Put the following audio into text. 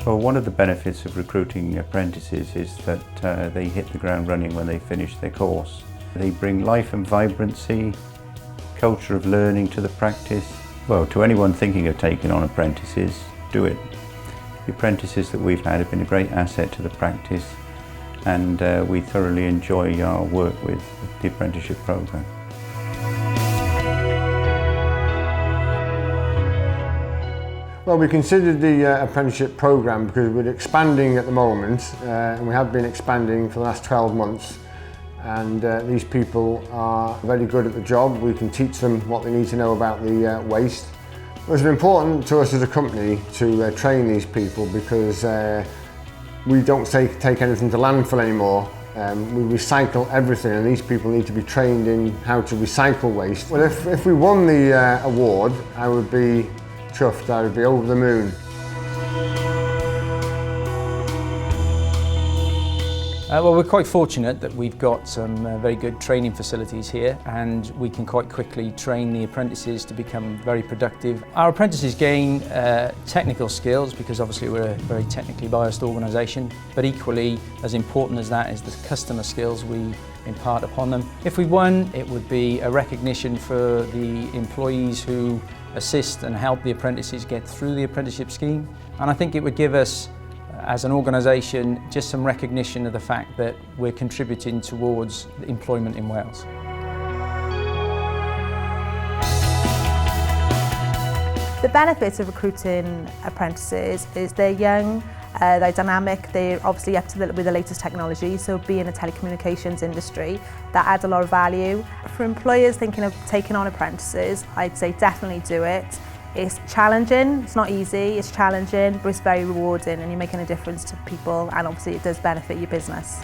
Well, one of the benefits of recruiting apprentices is that they hit the ground running when they finish their course. They bring life and vibrancy, culture of learning to the practice. Well, to anyone thinking of taking on apprentices, do it. The apprentices that we've had have been a great asset to the practice, and we thoroughly enjoy our work with the apprenticeship programme. Well, we considered the apprenticeship programme because we're expanding at the moment, and we have been expanding for the last 12 months. And these people are very good at the job. We can teach them what they need to know about the waste. It's important to us as a company to train these people because we don't take anything to landfill anymore. We recycle everything, and these people need to be trained in how to recycle waste. Well, if we won the award, I would be chuffed. I would be over the moon. Well, we're quite fortunate that we've got some very good training facilities here, and we can quite quickly train the apprentices to become very productive. Our apprentices gain technical skills because obviously we're a very technically biased organisation, but equally as important as that is the customer skills we impart upon them. If we won, it would be a recognition for the employees who assist and help the apprentices get through the apprenticeship scheme, and I think it would give us as an organisation just some recognition of the fact that we're contributing towards employment in Wales. The benefits of recruiting apprentices is they're young, they're dynamic, they're obviously up to with the latest technology, so being in the telecommunications industry, that adds a lot of value. For employers thinking of taking on apprentices, I'd say definitely do it. It's challenging, it's not easy, it's challenging, but it's very rewarding and you're making a difference to people, and obviously it does benefit your business.